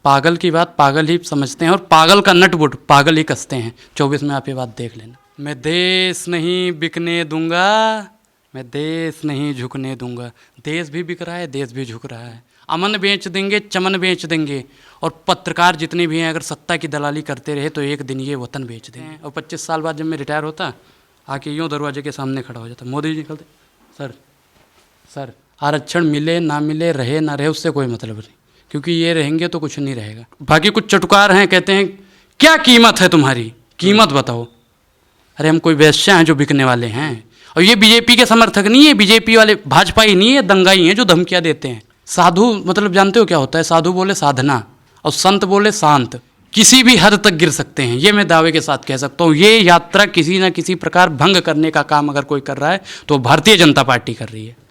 पागल की बात पागल ही समझते हैं और पागल का नटबुट पागल ही कसते हैं। 24 में आप ये बात देख लेना। मैं देश नहीं बिकने दूंगा, मैं देश नहीं झुकने दूंगा। देश भी बिक रहा है, देश भी झुक रहा है। अमन बेच देंगे, चमन बेच देंगे, और पत्रकार जितने भी हैं अगर सत्ता की दलाली करते रहे तो एक दिन ये वतन बेच देंगे। और 25 साल बाद जब मैं रिटायर होता, आके यूँ दरवाजे के सामने खड़ा हो जाता, मोदी जी निकलते, सर आरक्षण मिले ना मिले, रहे ना रहे, उससे कोई मतलब नहीं, क्योंकि ये रहेंगे तो कुछ नहीं रहेगा। बाकी कुछ चटुकार हैं, कहते हैं क्या कीमत है तुम्हारी, कीमत बताओ। अरे हम कोई वेश्या हैं जो बिकने वाले हैं? और ये बीजेपी के समर्थक नहीं है, बीजेपी वाले भाजपा ही नहीं है, दंगाई हैं जो धमकियां देते हैं। साधु मतलब जानते हो क्या होता है? साधु बोले साधना और संत बोले शांत। किसी भी हद तक गिर सकते हैं, ये मैं दावे के साथ कह सकता हूँ। ये यात्रा किसी न किसी प्रकार भंग करने का काम अगर कोई कर रहा है तो भारतीय जनता पार्टी कर रही है।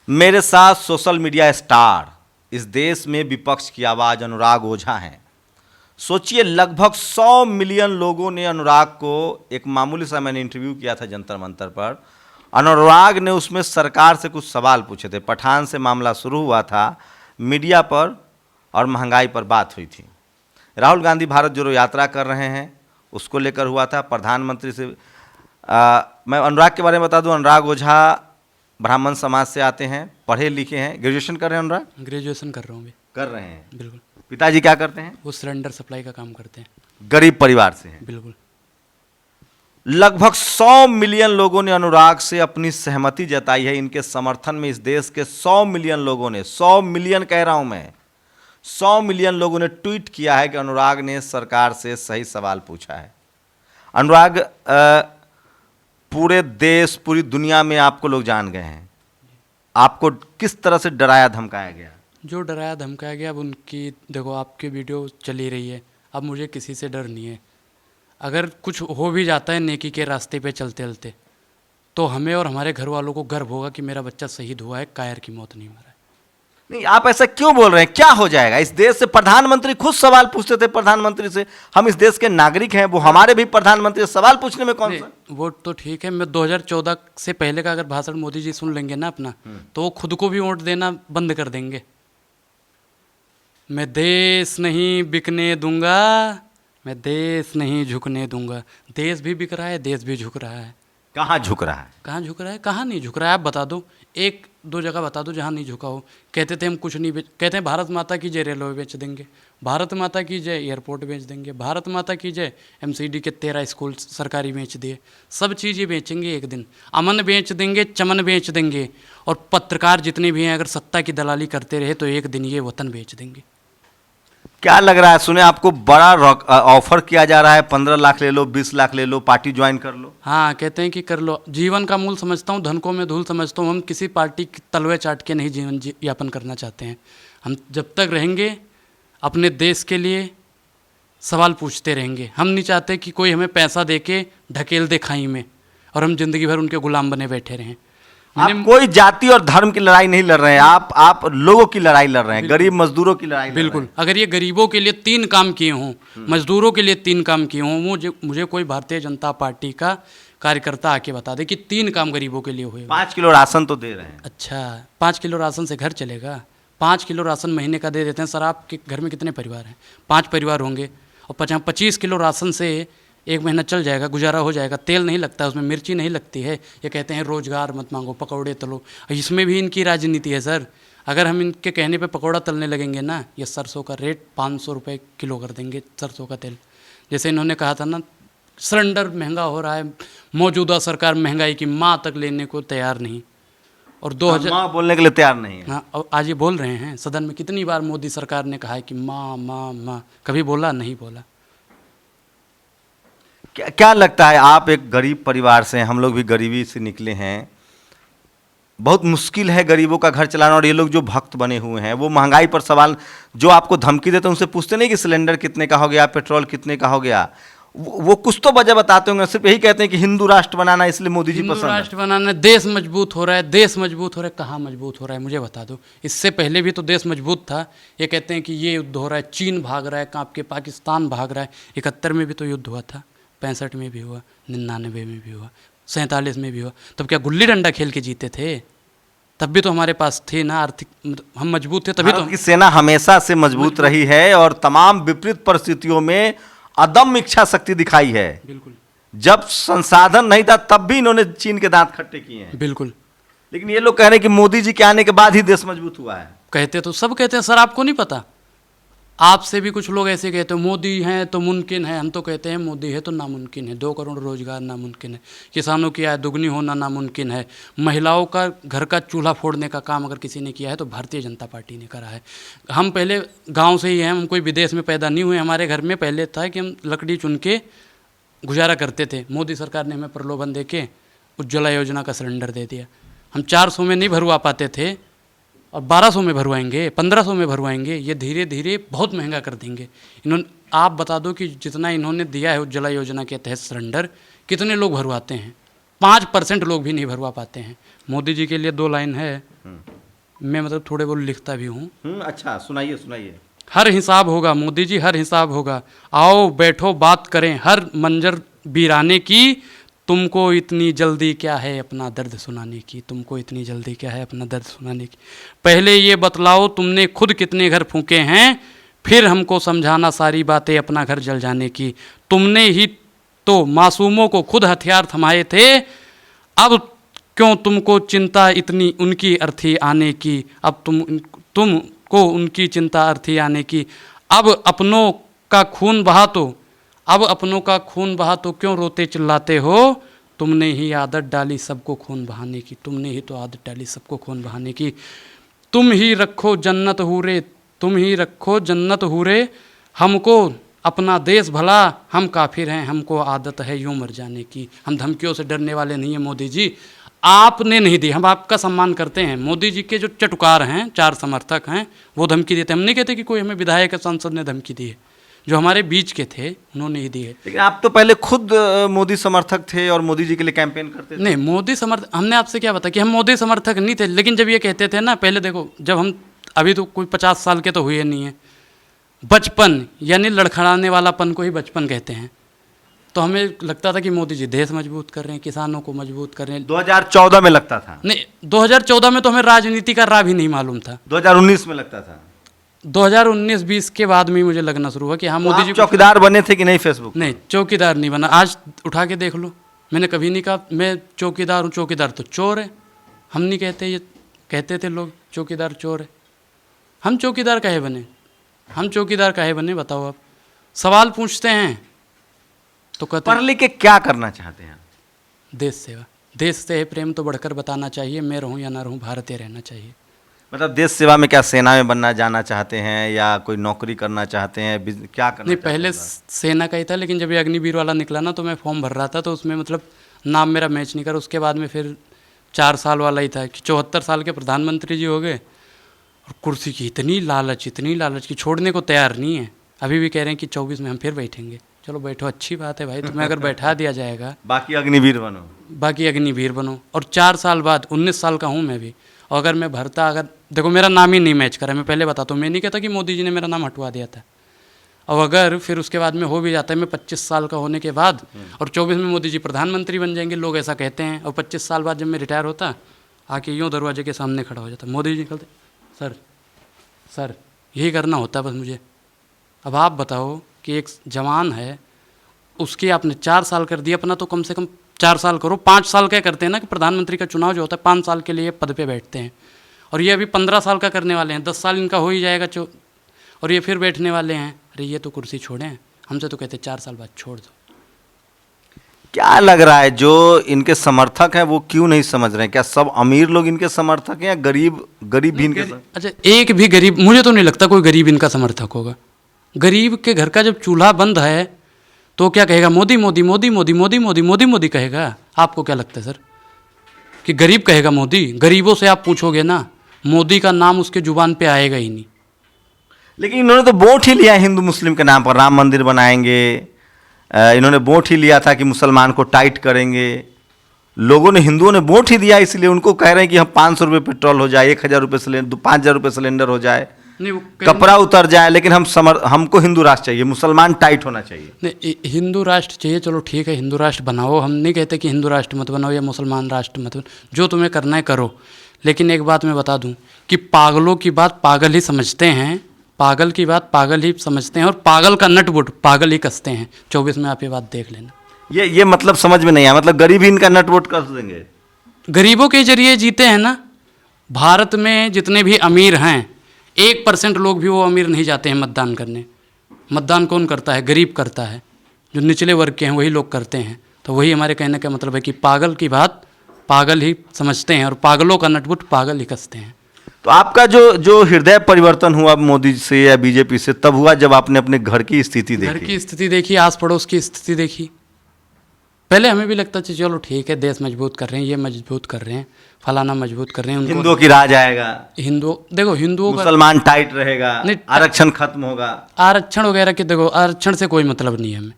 मेरे साथ सोशल मीडिया स्टार, इस देश में विपक्ष की आवाज़ अनुराग ओझा हैं। सोचिए, लगभग 100 मिलियन लोगों ने अनुराग को, एक मामूली सा मैंने इंटरव्यू किया था जंतर मंतर पर, अनुराग ने उसमें सरकार से कुछ सवाल पूछे थे। पठान से मामला शुरू हुआ था, मीडिया पर और महंगाई पर बात हुई थी। राहुल गांधी भारत जोड़ो यात्रा कर रहे हैं, उसको लेकर हुआ था। प्रधानमंत्री से मैं अनुराग के बारे में बता दूं, अनुराग ओझा ब्राह्मण समाज से आते हैं, पढ़े लिखे हैं। ग्रेजुएशन कर रहे हैं अनुराग? ग्रेजुएशन कर रहा हूँ भी। कर रहे हैं, बिल्कुल। पिताजी क्या करते हैं? वो सिलेंडर सप्लाई का काम करते हैं। गरीब परिवार से हैं। बिल्कुल। लगभग 100 मिलियन लोगों ने अनुराग से अपनी सहमति जताई है। इनके समर्थन में इस देश के 100 मिलियन लोगों ने, 100 मिलियन कह रहा हूं मैं, 100 मिलियन लोगों ने ट्वीट किया है कि अनुराग ने सरकार से सही सवाल पूछा है। अनुराग, पूरे देश पूरी दुनिया में आपको लोग जान गए हैं। आपको किस तरह से डराया धमकाया गया? जो डराया धमकाया गया, अब उनकी देखो, आपकी वीडियो चली रही है, अब मुझे किसी से डर नहीं है। अगर कुछ हो भी जाता है नेकी के रास्ते पे चलते चलते, तो हमें और हमारे घर वालों को गर्व होगा कि मेरा बच्चा शहीद हुआ है, कायर की मौत नहीं मरा है। नहीं, आप ऐसा क्यों बोल रहे हैं? क्या हो जाएगा इस देश से? प्रधानमंत्री खुद सवाल पूछते थे प्रधानमंत्री से। हम इस देश के नागरिक हैं, वो हमारे भी प्रधानमंत्री से सवाल पूछने में कौन सा? वो तो ठीक है, मैं 2014 से पहले का अगर भाषण मोदी जी सुन लेंगे ना अपना, तो वो खुद को भी वोट देना बंद कर देंगे। मैं देश नहीं बिकने दूंगा, मैं देश नहीं झुकने दूंगा। देश भी बिक रहा है, देश भी झुक रहा है। कहाँ झुक रहा है? कहाँ झुक रहा है, कहाँ नहीं झुक रहा है? आप बता दो, एक दो जगह बता दो जहाँ नहीं झुका हो। कहते थे हम कुछ नहीं कहते हैं भारत माता की जय रेलवे बेच देंगे, भारत माता की जय एयरपोर्ट बेच देंगे, भारत माता की जय एमसीडी के 13 स्कूल सरकारी बेच दिए। सब चीज़ें बेचेंगे एक दिन। अमन बेच देंगे, चमन बेच देंगे, और पत्रकार जितने भी हैं अगर सत्ता की दलाली करते रहे तो एक दिन ये वतन बेच देंगे। क्या लग रहा है? सुने आपको बड़ा ऑफर किया जा रहा है, 15 लाख ले लो, 20 लाख ले लो, पार्टी ज्वाइन कर लो। हाँ, कहते हैं कि कर लो। जीवन का मूल समझता हूँ, धन को मैं धूल समझता हूँ। हम किसी पार्टी की तलवे चाट के नहीं जीवन यापन करना चाहते हैं। हम जब तक रहेंगे अपने देश के लिए सवाल पूछते रहेंगे। हम नहीं चाहते कि कोई हमें पैसा दे के ढकेल दे खाई में और हम जिंदगी भर उनके गुलाम बने बैठे रहें। आप कोई जाति और धर्म की लड़ाई नहीं लड़ रहे हैं, आप लोगों की लड़ाई लड़ रहे हैं, गरीब मजदूरों की लड़ाई। बिल्कुल। अगर ये गरीबों के लिए 3 काम किए हों, मजदूरों के लिए 3 काम किए हों, मुझे कोई भारतीय जनता पार्टी का कार्यकर्ता आके बता दे कि 3 काम गरीबों के लिए हुए। 5 किलो राशन तो दे रहे हैं। अच्छा, 5 किलो राशन से घर चलेगा? 5 किलो राशन महीने का दे देते हैं। सर, आपके घर में कितने परिवार हैं? 5 परिवार होंगे, और 25 किलो राशन से 1 महीना चल जाएगा, गुजारा हो जाएगा। तेल नहीं लगता, उसमें मिर्ची नहीं लगती है। ये कहते हैं रोजगार मत मांगो, पकौड़े तलो। इसमें भी इनकी राजनीति है सर। अगर हम इनके कहने पे पकौड़ा तलने लगेंगे ना, ये सरसों का रेट 500 रुपये किलो कर देंगे, सरसों का तेल। जैसे इन्होंने कहा था ना, सिलेंडर महंगा हो रहा है, मौजूदा सरकार महंगाई की माँ तक लेने को तैयार नहीं, और 2000 माँ बोलने के लिए तैयार नहीं है। हाँ, और आज ये बोल रहे हैं सदन में। कितनी बार मोदी सरकार ने कहा है कि माँ माँ माँ, कभी बोला? नहीं बोला। क्या लगता है? आप एक गरीब परिवार से, हम लोग भी गरीबी से निकले हैं, बहुत मुश्किल है गरीबों का घर चलाना। और ये लोग जो भक्त बने हुए हैं, वो महंगाई पर सवाल जो आपको धमकी देते हैं, उनसे पूछते नहीं कि सिलेंडर कितने का हो गया, पेट्रोल कितने का हो गया। वो कुछ तो वजह बताते होंगे, सिर्फ यही कहते हैं कि हिंदू राष्ट्र बनाना, इसलिए मोदी जी पसंद है। राष्ट्र बनाना, देश मजबूत हो रहा है, देश मजबूत हो रहा है। कहाँ मजबूत हो रहा है मुझे बता दो। इससे पहले भी तो देश मजबूत था। ये कहते हैं कि ये युद्ध हो रहा है, चीन भाग रहा है, आपके पाकिस्तान भाग रहा है। 71 में भी तो युद्ध हुआ था, 65 में भी हुआ, 99 में भी हुआ, 47 में भी हुआ। तब क्या गुल्ली डंडा खेल के जीते थे? तब भी तो हमारे पास थे ना आर्थिक, हम मजबूत थे तभी तो। भारत की सेना हमेशा से मजबूत रही है और तमाम विपरीत परिस्थितियों में अदम्य इच्छा शक्ति दिखाई है। बिल्कुल जब संसाधन नहीं था तब भी इन्होंने चीन के दांत खट्टे किए हैं। बिल्कुल। लेकिन ये लोग कह रहे हैं कि मोदी जी के आने के बाद ही देश मजबूत हुआ है। कहते तो सब कहते हैं सर, आपको नहीं पता? आपसे भी कुछ लोग ऐसे कहते हैं मोदी हैं तो मुमकिन है, हम तो कहते हैं मोदी है तो नामुमकिन है। 2 करोड़ रोजगार नामुमकिन है, किसानों की आय दुगनी होना नामुमकिन है, महिलाओं का घर का चूल्हा फोड़ने का काम अगर किसी ने किया है तो भारतीय जनता पार्टी ने करा है। हम पहले गांव से ही हैं, हम कोई विदेश में पैदा नहीं हुए। हमारे घर में पहले था कि हम लकड़ी चुन के गुजारा करते थे। मोदी सरकार ने हमें प्रलोभन दे के उज्ज्वला योजना का सिलेंडर दे दिया। हम 400 में नहीं भरवा पाते थे और 1200 में भरवाएंगे, 1500 में भरवाएंगे। ये धीरे धीरे बहुत महंगा कर देंगे इन्होंने। आप बता दो कि जितना इन्होंने दिया है उज्ज्वला योजना के तहत सिलेंडर, कितने लोग भरवाते हैं? 5% लोग भी नहीं भरवा पाते हैं। मोदी जी के लिए 2 लाइन है, मैं मतलब थोड़े बहुत लिखता भी हूँ। अच्छा, सुनाइए सुनाइए। हर हिसाब होगा मोदी जी, हर हिसाब होगा। आओ बैठो बात करें हर मंजर वीराने की। तुमको इतनी जल्दी क्या है अपना दर्द सुनाने की? तुमको इतनी जल्दी क्या है अपना दर्द सुनाने की? पहले ये बतलाओ तुमने खुद कितने घर फूके हैं, फिर हमको समझाना सारी बातें अपना घर जल जाने की। तुमने ही तो मासूमों को खुद हथियार थमाए थे, अब क्यों तुमको चिंता इतनी उनकी अर्थी आने की? अब तुमको उनकी चिंता अर्थी आने की। अब अपनों का खून बहा तो क्यों रोते चिल्लाते हो? तुमने ही आदत डाली सबको खून बहाने की। तुमने ही तो आदत डाली सबको खून बहाने की। तुम ही रखो जन्नत हूरे, हमको अपना देश भला, हम काफिर हैं हमको आदत है यूं मर जाने की। हम धमकियों से डरने वाले नहीं हैं मोदी जी, आपने नहीं दी, हम आपका सम्मान करते हैं। मोदी जी के जो चटुकार हैं, 4 समर्थक हैं, वो धमकी देते हैं। हम नहीं कहते कि कोई हमें विधायक या सांसद ने धमकी दी है, जो हमारे बीच के थे उन्होंने ही दी है। लेकिन आप तो पहले खुद मोदी समर्थक थे और मोदी जी के लिए कैंपेन करते थे। नहीं, मोदी समर्थक हमने आपसे क्या बताया कि हम मोदी समर्थक नहीं थे। लेकिन जब ये कहते थे ना, पहले देखो, जब हम अभी तो कोई 50 साल के तो हुए नहीं है, बचपन यानी लड़खड़ाने वालापन को ही बचपन कहते हैं, तो हमें लगता था कि मोदी जी देश मजबूत कर रहे हैं, किसानों को मजबूत कर रहे हैं। 2014 में लगता था। नहीं, 2014 में तो हमें राजनीति का राह भी नहीं मालूम था। 2019 में लगता था। 2019-20 के बाद में मुझे लगना शुरू हुआ कि हाँ मोदी जी। चौकीदार बने थे कि नहीं फेसबुक? नहीं, चौकीदार नहीं बना। आज उठा के देख लो, मैंने कभी नहीं कहा मैं चौकीदार हूँ। चौकीदार तो चोर है, हम नहीं कहते। ये कहते थे लोग चौकीदार चोर है। हम चौकीदार काहे बने? बताओ आप। सवाल पूछते हैं तो कहते पढ़ लिख के क्या करना चाहते हैं? देश सेवा। देश से प्रेम तो बढ़कर बताना चाहिए, मैं रहूं या ना रहूं, भारतीय रहना चाहिए। मतलब देश सेवा में क्या सेना में बनना जाना चाहते हैं या कोई नौकरी करना चाहते हैं, क्या करना? नहीं, पहले सेना का ही था, लेकिन जब ये अग्निवीर वाला निकला ना तो मैं फॉर्म भर रहा था, तो उसमें मतलब नाम मेरा मैच नहीं कर। उसके बाद में फिर 4 साल वाला ही था कि 74 साल के प्रधानमंत्री जी हो गए और कुर्सी की इतनी लालच कि छोड़ने को तैयार नहीं है। अभी भी कह रहे हैं कि 24 में हम फिर बैठेंगे। चलो बैठो, अच्छी बात है भाई, तुम्हें अगर बैठा दिया जाएगा। बाकी अग्निवीर बनो। और 4 साल बाद 19 साल का हूँ मैं भी, और अगर मैं भरता, अगर देखो मेरा नाम ही नहीं मैच करा, मैं पहले बताता हूँ, मैं नहीं कहता कि मोदी जी ने मेरा नाम हटवा दिया था। और अगर फिर उसके बाद में हो भी जाता है, मैं 25 साल का होने के बाद, और 24 में मोदी जी प्रधानमंत्री बन जाएंगे, लोग ऐसा कहते हैं, और 25 साल बाद जब मैं रिटायर होता, आके यूँ दरवाजे के सामने खड़ा हो जाता, मोदी जी निकलते, सर यही करना होता बस मुझे। अब आप बताओ कि एक जवान है, उसकी आपने 4 साल कर दिया, अपना तो कम से कम 4 साल करो। 5 साल क्या करते हैं ना कि प्रधानमंत्री का चुनाव जो होता है 5 साल के लिए पद पे बैठते हैं, और ये अभी 15 साल का करने वाले हैं। 10 साल इनका हो ही जाएगा, और ये फिर बैठने वाले हैं। अरे ये तो कुर्सी छोड़ें, हमसे तो कहते 4 साल बाद छोड़ दो। क्या लग रहा है जो इनके समर्थक हैं वो क्यों नहीं समझ रहे हैं? क्या सब अमीर लोग इनके समर्थक हैं या गरीब भी इनके? अच्छा, एक भी गरीब, मुझे तो नहीं लगता कोई गरीब इनका समर्थक होगा। गरीब के घर का जब चूल्हा बंद है तो क्या कहेगा? मोदी मोदी मोदी मोदी मोदी मोदी मोदी मोदी कहेगा। आपको क्या लगता है सर कि गरीब कहेगा मोदी? गरीबों से आप पूछोगे ना, मोदी का नाम उसके जुबान पे आएगा ही नहीं। लेकिन इन्होंने तो वोट ही लिया हिंदू मुस्लिम के नाम पर, राम मंदिर बनाएंगे। इन्होंने वोट ही लिया था कि मुसलमान को टाइट करेंगे। लोगों ने, हिंदुओं ने वोट ही दिया, इसलिए उनको कह रहे हैं कि हम 500 रुपये पेट्रोल हो जाए, 1000 रुपये सिलेंडर, 5000 रुपये सिलेंडर हो जाए, कपड़ा उतर जाए, लेकिन हमको हिंदू राष्ट्र चाहिए, मुसलमान टाइट होना चाहिए। नहीं, हिंदू राष्ट्र चाहिए, चलो ठीक है, हिंदू राष्ट्र बनाओ। हम नहीं कहते कि हिंदू राष्ट्र मत बनाओ या मुसलमान राष्ट्र मत बनाओ, जो तुम्हें करना है करो। लेकिन एक बात मैं बता दूं कि पागलों की बात पागल ही समझते हैं, पागल की बात पागल ही समझते हैं, और पागल का नटबुट पागल ही कसते हैं। 24 में आप ये बात देख लेना। ये मतलब समझ में नहीं आया, मतलब गरीब ही इनका नटवोट कर देंगे? गरीबों के जरिए जीते हैं ना। भारत में जितने भी अमीर हैं 1% लोग भी वो अमीर नहीं जाते हैं मतदान करने। मतदान कौन करता है? गरीब करता है। जो निचले वर्ग के हैं वही लोग करते हैं। तो वही हमारे कहने का मतलब है कि पागल की बात पागल ही समझते हैं और पागलों का नटबुट पागल ही कसते हैं। तो आपका जो हृदय परिवर्तन हुआ मोदी से या बीजेपी से तब हुआ जब आपने अपने घर की स्थिति घर देखी? की स्थिति देखी, आस पड़ोस की स्थिति देखी। पहले हमें भी लगता था चलो ठीक है, देश मजबूत कर रहे हैं, ये मजबूत कर रहे हैं, फलाना मजबूत कर रहे हैं। उनको हिंदुओं की राज आएगा, देखो हिंदुओं का मुसलमान टाइट रहेगा, नहीं, आरक्षण खत्म होगा। आरक्षण वगैरह के देखो, आरक्षण से कोई मतलब नहीं है हमें।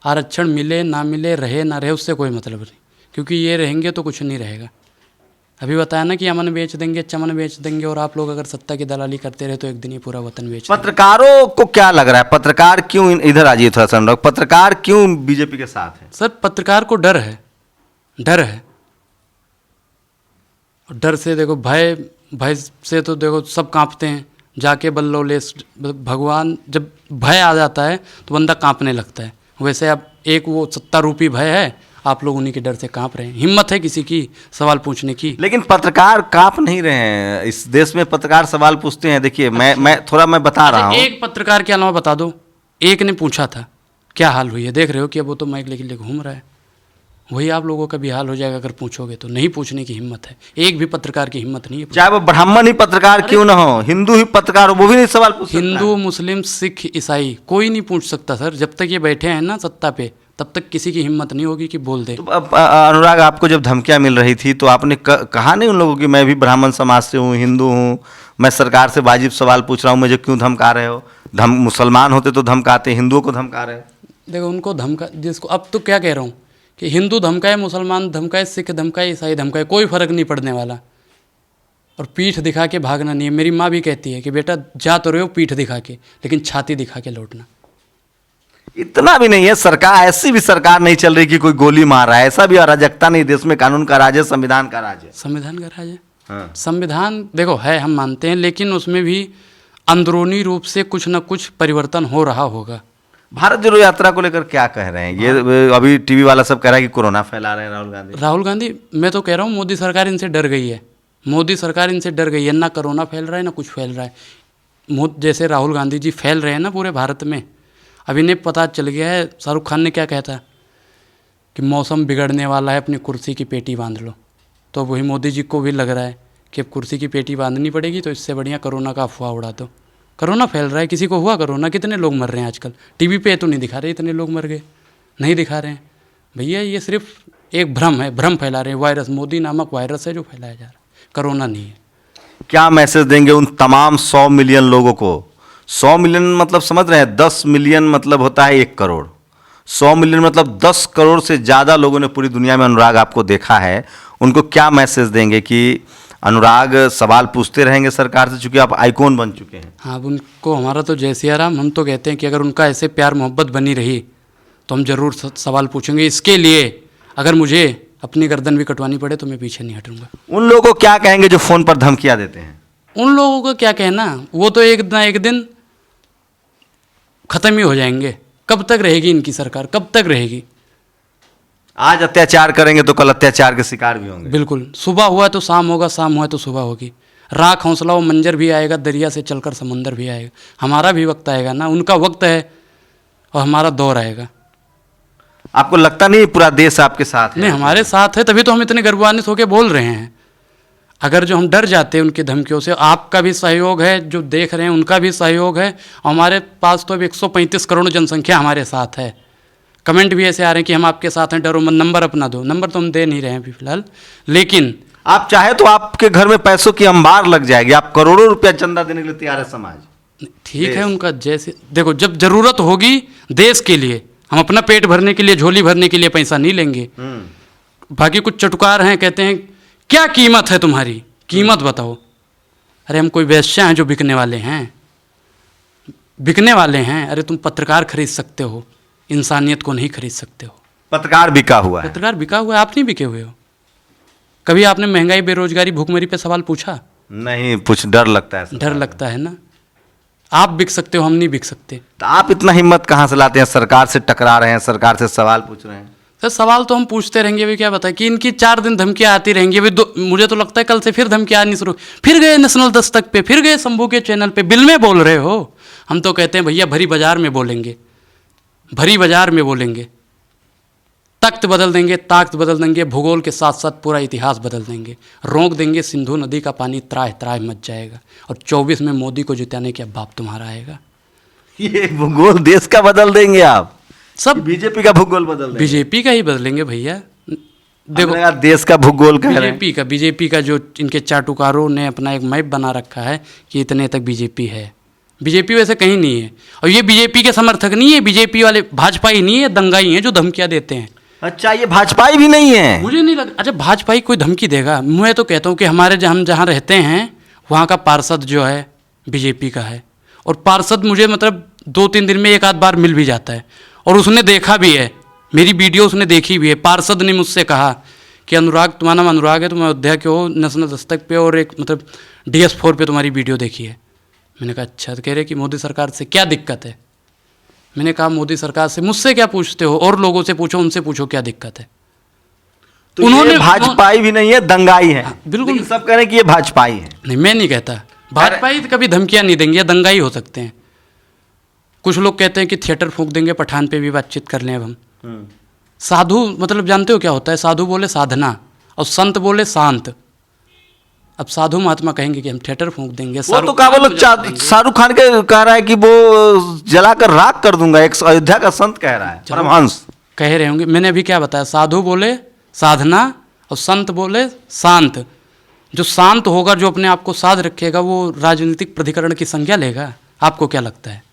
आरक्षण मिले ना मिले, रहे ना रहे, उससे कोई मतलब नहीं, क्योंकि ये रहेंगे तो कुछ नहीं रहेगा। अभी बताया ना कि अमन बेच देंगे, चमन बेच देंगे, और आप लोग अगर सत्ता की दलाली करते रहे तो एक दिन ही पूरा वतन बेच देंगे। पत्रकारों को क्या लग रहा है, पत्रकार क्यों इधर आ जाइए थोड़ा सा अनुराग, पत्रकार क्यों बीजेपी के साथ है? सर पत्रकार को डर है, डर है। और डर से देखो, भय से तो देखो सब कांपते हैं। जाके बल्लोले भगवान, जब भय आ जाता है तो बंदा कांपने लगता है। वैसे अब एक वो सत्ता रूपी भय है, आप लोग उन्हीं के डर से कांप रहे हैं। हिम्मत है किसी की सवाल पूछने की? लेकिन पत्रकार कांप नहीं रहे हैं। इस देश में पत्रकार सवाल पूछते हैं। देखिए मैं बता रहा हूँ। एक पत्रकार के अलावा बता दो, एक ने पूछा था क्या हाल हुई है, देख रहे हो कि अब वो तो माइक लेके घूम रहा है। वही आप लोगों का भी हाल हो जाएगा अगर पूछोगे तो। नहीं पूछने की हिम्मत है, एक भी पत्रकार की हिम्मत नहीं है। चाहे वो ब्राह्मण ही पत्रकार क्यों ना हो, हिंदू ही पत्रकार हो, वो भी नहीं सवाल पूछ सकता है। हिंदू, मुस्लिम, सिख, ईसाई कोई नहीं पूछ सकता सर। जब तक ये बैठे हैं ना सत्ता पे, तब तक किसी की हिम्मत नहीं होगी कि बोल दे। तो अब अनुराग, आपको जब धमकियां मिल रही थी तो आपने कहा नहीं उन लोगों की मैं भी ब्राह्मण समाज से हूँ, हिंदू हूँ, मैं सरकार से वाजिब सवाल पूछ रहा हूँ, मुझे क्यों धमका रहे हो? मुसलमान होते तो धमकाते, हिंदुओं को धमका रहे हो। देखो उनको धमका, जिसको अब तो क्या कह रहा हूँ कि हिंदू धमकाए, मुसलमान धमकाए, सिख धमकाए, ईसाई धमकाए, कोई फर्क नहीं पड़ने वाला। और पीठ दिखा के भागना नहीं है। मेरी माँ भी कहती है कि बेटा जा तो रहे हो पीठ दिखा के, लेकिन छाती दिखा के लौटना। इतना भी नहीं है, सरकार ऐसी भी सरकार नहीं चल रही कि कोई गोली मार रहा है। ऐसा भी अराजकता नहीं, देश में कानून का राज है, संविधान का राज है। संविधान का राज है। हाँ। संविधान देखो है, हम मानते हैं, लेकिन उसमें भी अंदरूनी रूप से कुछ न कुछ परिवर्तन हो रहा होगा। भारत जोड़ो यात्रा को लेकर क्या कह रहे हैं? ये अभी टीवी वाला सब कह रहा है कि कोरोना फैला रहे हैं राहुल गांधी। मैं तो कह रहा हूँ मोदी सरकार इनसे डर गई है। मोदी सरकार इनसे डर गई है। ना कोरोना फैल रहा है ना कुछ फैल रहा है। जैसे राहुल गांधी जी फैल रहे हैं ना पूरे भारत में। अब इन्हें पता चल गया है, शाहरुख खान ने क्या कहता कि मौसम बिगड़ने वाला है, अपनी कुर्सी की पेटी बांध लो। तो वही मोदी जी को भी लग रहा है कि अब कुर्सी की पेटी बांधनी पड़ेगी, तो इससे बढ़िया कोरोना का अफवाह उड़ा दो। कोरोना फैल रहा है, किसी को हुआ कोरोना? कितने लोग मर रहे हैं आजकल? टीवी पे तो नहीं दिखा रहे इतने लोग मर गए, नहीं दिखा रहे हैं भैया। ये सिर्फ एक भ्रम है, भ्रम फैला रहे हैं। वायरस, मोदी नामक वायरस है जो फैलाया जा रहा है, कोरोना नहीं है। क्या मैसेज देंगे उन तमाम 100 मिलियन लोगों को? 100 मिलियन मतलब समझ रहे हैं, 10 मिलियन मतलब होता है 1 करोड़। 100 मिलियन मतलब 10 करोड़ से ज़्यादा लोगों ने पूरी दुनिया में अनुराग आपको देखा है। उनको क्या मैसेज देंगे कि अनुराग सवाल पूछते रहेंगे सरकार से, चूंकि आप आइकॉन बन चुके हैं? हाँ, अब उनको हमारा तो जय सिया राम। हम तो कहते हैं कि अगर उनका ऐसे प्यार मोहब्बत बनी रही तो हम ज़रूर सवाल पूछेंगे। इसके लिए अगर मुझे अपनी गर्दन भी कटवानी पड़े तो मैं पीछे नहीं हटूंगा। उन लोगों को क्या कहेंगे जो फ़ोन पर धमकियाँ देते हैं? उन लोगों को क्या कहना, वो तो एक ना एक दिन ख़त्म ही हो जाएंगे। कब तक रहेगी इनकी सरकार, कब तक रहेगी? आज अत्याचार करेंगे तो कल अत्याचार के शिकार भी होंगे। बिल्कुल, सुबह हुआ तो शाम होगा, शाम हुआ तो सुबह होगी। राख हौसला वो मंजर भी आएगा, दरिया से चलकर समंदर भी आएगा। हमारा भी वक्त आएगा ना, उनका वक्त है और हमारा दौर आएगा। आपको लगता नहीं पूरा देश आपके साथ है? नहीं, हमारे साथ है, तभी तो हम इतने गर्वान्वित होकर बोल रहे हैं। अगर जो हम डर जाते हैं उनकी धमकियों से, आपका भी सहयोग है, जो देख रहे हैं उनका भी सहयोग है। हमारे पास तो अब 135 करोड़ जनसंख्या हमारे साथ है। कमेंट भी ऐसे आ रहे हैं कि हम आपके साथ हैं, डरो मत, नंबर अपना दो। नंबर तो हम दे नहीं रहे हैं अभी फिलहाल, लेकिन आप चाहे तो आपके घर में पैसों की अंबार लग जाएगी। आप करोड़ों रुपया चंदा देने के लिए तैयार है समाज। ठीक है, उनका जैसे देखो, जब जरूरत होगी देश के लिए, हम अपना पेट भरने के लिए, झोली भरने के लिए पैसा नहीं लेंगे। बाकी कुछ चटुकार हैं, कहते हैं क्या कीमत है तुम्हारी, कीमत बताओ। अरे हम कोई वेश्या हैं जो बिकने वाले हैं? बिकने वाले हैं? अरे तुम पत्रकार खरीद सकते हो, इंसानियत को नहीं खरीद सकते हो। पत्रकार बिका हुआ है। पत्रकार बिका हुआ है, आप नहीं बिके हुए हो। कभी आपने महंगाई, बेरोजगारी, भूखमरी पे सवाल पूछा? नहीं, कुछ डर लगता है। डर लगता है ना। आप बिक सकते हो, हम नहीं बिक सकते। तो आप इतना हिम्मत कहाँ से लाते हैं? सरकार से टकरा रहे हैं, सरकार से सवाल पूछ रहे हैं। सर सवाल तो हम पूछते रहेंगे। अभी क्या बताए कि इनकी 4 दिन धमकियाँ आती रहेंगी। अभी मुझे तो लगता है कल से फिर धमकियाँ आनी शुरू। फिर गए नेशनल दस्तक पे, फिर गए शंभू के चैनल पे, बिल में बोल रहे हो। हम तो कहते हैं भैया भरी बाजार में बोलेंगे, भरी बाजार में बोलेंगे। तख्त बदल देंगे, ताकत बदल देंगे, भूगोल के साथ साथ पूरा इतिहास बदल देंगे। रोक देंगे सिंधु नदी का पानी, त्राह त्राह मच जाएगा। और 24 में मोदी को जिताने के बाप तुम्हारा आएगा। ये भूगोल देश का बदल देंगे आप? सब बीजेपी का भूगोल बदल देंगे? बीजेपी का ही बदलेंगे भैया। देखो, देश का भूगोल कह रहे हैं। बीजेपी का जो इनके चाटुकारों ने अपना एक मैप बना रखा है कि इतने तक बीजेपी है। बीजेपी वैसे कहीं नहीं है। और ये बीजेपी के समर्थक नहीं है, बीजेपी वाले भाजपा ही नहीं है, दंगाई हैं जो धमकियां देते हैं। अच्छा, ये भाजपाई भी नहीं है? मुझे नहीं लगता। अच्छा, भाजपाई कोई धमकी देगा? मैं तो कहता हूँ कि हम जहाँ रहते हैं वहाँ का पार्षद जो है बीजेपी का है। और पार्षद मुझे मतलब 2-3 दिन में एक आध बार मिल भी जाता है। और उसने देखा भी है, मेरी वीडियो उसने देखी भी है। पार्षद ने मुझसे कहा कि अनुराग, तुम्हारा नाम अनुराग है, तुम अयोध्या के हो, नेशनल दस्तक पे और एक मतलब DS4 पे तुम्हारी वीडियो देखी है। मैंने कहा अच्छा। तो कह रहे कि मोदी सरकार से क्या दिक्कत है? मैंने कहा मोदी सरकार से मुझसे क्या पूछते हो, और लोगों से पूछो, उनसे पूछो क्या दिक्कत है। तो उन्होंने भाजपाई भी नहीं है, दंगाई है। बिल्कुल, सब कह रहे हैं कि ये भाजपाई है। नहीं, मैं नहीं कहता भाजपाई कभी धमकियां नहीं देंगे, या दंगाई हो सकते हैं। कुछ लोग कहते हैं कि थिएटर फूंक देंगे, पठान पे भी बातचीत कर लें। अब हम साधु मतलब जानते हो क्या होता है? साधु बोले साधना और संत बोले शांत। अब साधु महात्मा कहेंगे कि हम थिएटर फूंक देंगे। वो तो क्या बोलो, शाहरुख खान के कह रहा है कि वो जलाकर राख कर दूंगा। एक अयोध्या का संत कह रहा है, परमहंस कह रहे होंगे। मैंने अभी क्या बताया? साधु बोले साधना और संत बोले शांत। जो शांत होगा, जो अपने आप को साध रखेगा, वो राजनीतिक प्राधिकरण की संज्ञा लेगा। आपको क्या लगता है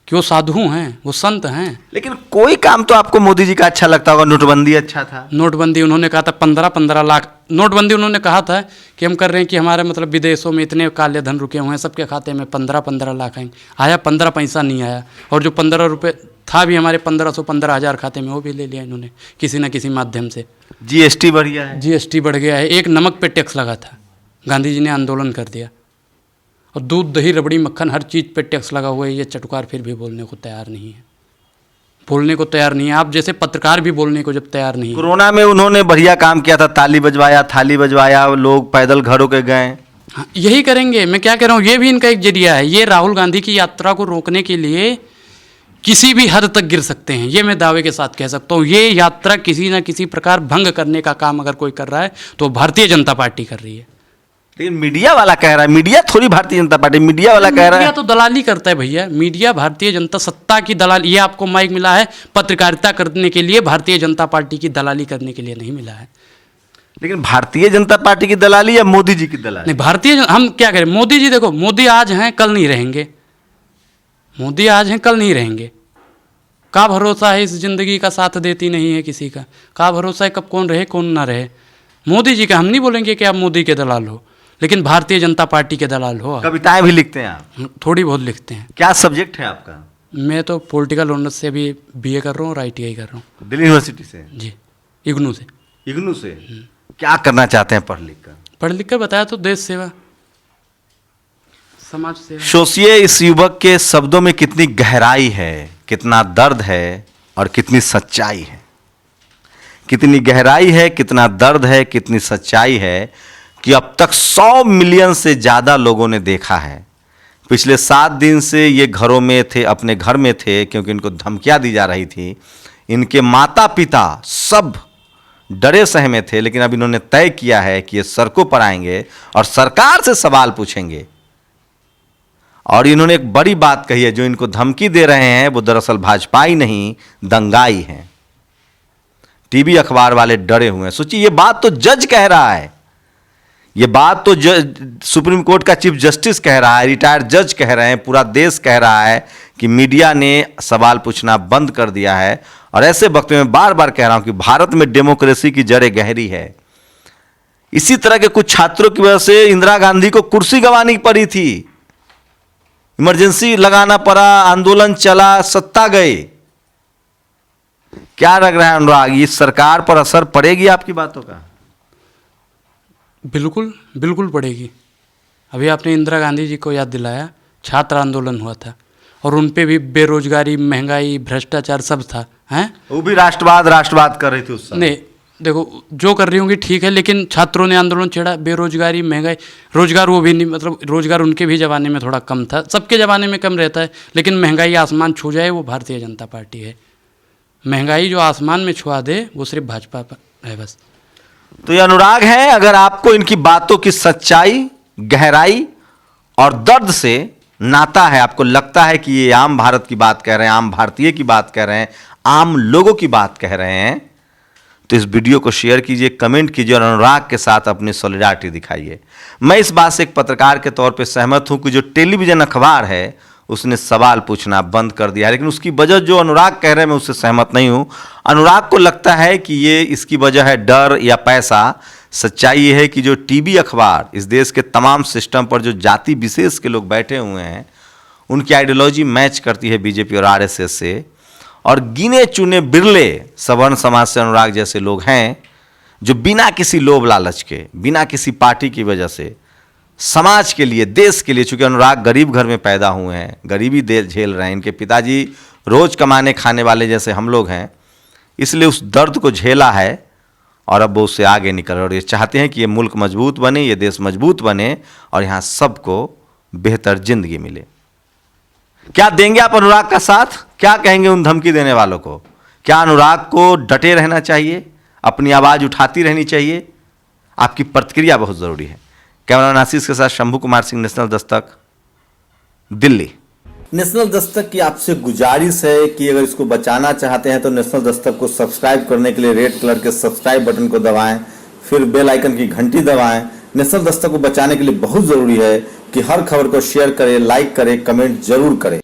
कि वो साधु हैं, वो संत हैं? लेकिन कोई काम तो आपको मोदी जी का अच्छा लगता होगा। नोटबंदी अच्छा था। नोटबंदी उन्होंने कहा था 15-15 लाख नोटबंदी उन्होंने कहा था कि हम कर रहे हैं कि हमारे मतलब विदेशों में इतने काले धन रुके हुए हैं, सबके खाते में 15-15 लाख आएंगे। आया 15 पैसा नहीं आया। और जो 15 रुपये था भी हमारे 1500-15,000 खाते में, वो भी ले लिया इन्होंने किसी न किसी माध्यम से। GST बढ़ गया है। GST बढ़ गया है। एक नमक पे टैक्स लगा था, गांधी जी ने आंदोलन कर दिया। और दूध, दही, रबड़ी, मक्खन, हर चीज़ पे टैक्स लगा हुआ है। ये चटुकार फिर भी बोलने को तैयार नहीं है, बोलने को तैयार नहीं है। आप जैसे पत्रकार भी बोलने को जब तैयार नहीं है। कोरोना में उन्होंने बढ़िया काम किया था, ताली बजवाया, थाली बजवाया, लोग पैदल घरों के गए। हाँ, यही करेंगे। मैं क्या कह रहा हूँ, ये भी इनका एक जरिया है। ये राहुल गांधी की यात्रा को रोकने के लिए किसी भी हद तक गिर सकते हैं, ये मैं दावे के साथ कह सकता हूँ। ये यात्रा किसी न किसी प्रकार भंग करने का काम अगर कोई कर रहा है तो भारतीय जनता पार्टी कर रही है। लेकिन मीडिया वाला कह रहा है, मीडिया थोड़ी भारतीय जनता पार्टी, मीडिया वाला कह रहा है। मीडिया तो दलाली करता है भैया। मीडिया भारतीय जनता सत्ता की दलाल। ये आपको माइक मिला है पत्रकारिता करने के लिए, भारतीय जनता पार्टी की दलाली करने के लिए नहीं मिला है। लेकिन भारतीय जनता पार्टी की दलाली या मोदी जी की दलाली? नहीं, हम क्या करें? मोदी जी देखो, मोदी आज हैं कल नहीं रहेंगे। मोदी आज हैं कल नहीं रहेंगे। का भरोसा है, इस जिंदगी का साथ देती नहीं है किसी का भरोसा है कब कौन रहे कौन ना रहे। मोदी जी का हम नहीं बोलेंगे कि आप मोदी के दलाल हो, लेकिन भारतीय जनता पार्टी के दलाल हो। कविताएं भी लिखते हैं आप? थोड़ी बहुत लिखते हैं। क्या सब्जेक्ट है आपका? मैं तो पॉलिटिकल ऑनर्स से अभी BA कर रहा हूँ और ITI कर रहा हूँ। दिल्ली यूनिवर्सिटी से? जी, इग्नू से। इग्नू से? क्या करना चाहते हैं पढ़ लिख कर? पढ़ लिख कर बताया तो देश सेवा, समाज सेवा। सोचिए इस युवक के शब्दों में कितनी गहराई है, कितना दर्द है और कितनी सच्चाई है। कितनी गहराई है, कितना दर्द है, कितनी सच्चाई है कि अब तक 100 मिलियन से ज़्यादा लोगों ने देखा है। पिछले 7 दिन से ये घरों में थे, अपने घर में थे, क्योंकि इनको धमकियां दी जा रही थी। इनके माता पिता सब डरे सहमे थे, लेकिन अब इन्होंने तय किया है कि ये सड़कों पर आएंगे और सरकार से सवाल पूछेंगे। और इन्होंने एक बड़ी बात कही है, जो इनको धमकी दे रहे हैं वो दरअसल भाजपाई नहीं, दंगाई हैं। टीवी अखबार वाले डरे हुए हैं। सोचिए, ये बात तो जज कह रहा है, ये बात तो सुप्रीम कोर्ट का चीफ जस्टिस कह रहा है, रिटायर्ड जज कह रहे हैं, पूरा देश कह रहा है कि मीडिया ने सवाल पूछना बंद कर दिया है। और ऐसे वक्त में बार बार कह रहा हूं कि भारत में डेमोक्रेसी की जड़ें गहरी है। इसी तरह के कुछ छात्रों की वजह से इंदिरा गांधी को कुर्सी गंवानी पड़ी थी, इमरजेंसी लगाना पड़ा, आंदोलन चला, सत्ता गए। क्या लग रहा है अनुराग, इस सरकार पर असर पड़ेगी आपकी बातों का? बिल्कुल बिल्कुल पड़ेगी। अभी आपने इंदिरा गांधी जी को याद दिलाया, छात्र आंदोलन हुआ था और उन पे भी बेरोजगारी, महंगाई, भ्रष्टाचार सब था, हैं? वो भी राष्ट्रवाद कर रही थी उस समय। नहीं, देखो जो कर रही होंगी ठीक है, लेकिन छात्रों ने आंदोलन छेड़ा, बेरोजगारी, महंगाई, रोजगार वो भी नहीं, मतलब रोजगार उनके भी ज़माने में थोड़ा कम था, सबके ज़माने में कम रहता है, लेकिन महंगाई आसमान छू जाए वो भारतीय जनता पार्टी है। महंगाई जो आसमान में छुआ दे वो सिर्फ भाजपा है बस। तो ये अनुराग हैं, अगर आपको इनकी बातों की सच्चाई, गहराई और दर्द से नाता है, आपको लगता है कि ये आम भारत की बात कह रहे हैं, आम भारतीय की बात कह रहे हैं, आम लोगों की बात कह रहे हैं, तो इस वीडियो को शेयर कीजिए, कमेंट कीजिए और अनुराग के साथ अपनी सॉलिडारिटी दिखाइए। मैं इस बात से एक पत्रकार के तौर पे सहमत हूं कि जो टेलीविजन अखबार है उसने सवाल पूछना बंद कर दिया है, लेकिन उसकी वजह जो अनुराग कह रहे हैं मैं उससे सहमत नहीं हूं। अनुराग को लगता है कि ये इसकी वजह है डर या पैसा। सच्चाई ये है कि जो टीवी अखबार इस देश के तमाम सिस्टम पर जो जाति विशेष के लोग बैठे हुए हैं, उनकी आइडियोलॉजी मैच करती है बीजेपी और आरएसएस से, और गिने चुने बिरले सवर्ण समाज से अनुराग जैसे लोग हैं जो बिना किसी लोभ लालच के, बिना किसी पार्टी की वजह से समाज के लिए, देश के लिए, चूंकि अनुराग गरीब घर में पैदा हुए हैं, गरीबी दे झेल रहे हैं, इनके पिताजी रोज कमाने खाने वाले जैसे हम लोग हैं, इसलिए उस दर्द को झेला है और अब वो उससे आगे निकल रहे और ये चाहते हैं कि ये मुल्क मजबूत बने, ये देश मजबूत बने और यहाँ सबको बेहतर जिंदगी मिले। क्या देंगे आप अनुराग का साथ? क्या कहेंगे उन धमकी देने वालों को? क्या अनुराग को डटे रहना चाहिए, अपनी आवाज़ उठाती रहनी चाहिए? आपकी प्रतिक्रिया बहुत ज़रूरी है। कैमरामैन आशीष के साथ शंभू कुमार सिंह, नेशनल दस्तक, दिल्ली। नेशनल दस्तक की आपसे गुजारिश है कि अगर इसको बचाना चाहते हैं तो नेशनल दस्तक को सब्सक्राइब करने के लिए रेड कलर के सब्सक्राइब बटन को दबाएं, फिर बेल आइकन की घंटी दबाएं। नेशनल दस्तक को बचाने के लिए बहुत जरूरी है कि हर खबर को शेयर करें, लाइक करें, कमेंट जरूर करें।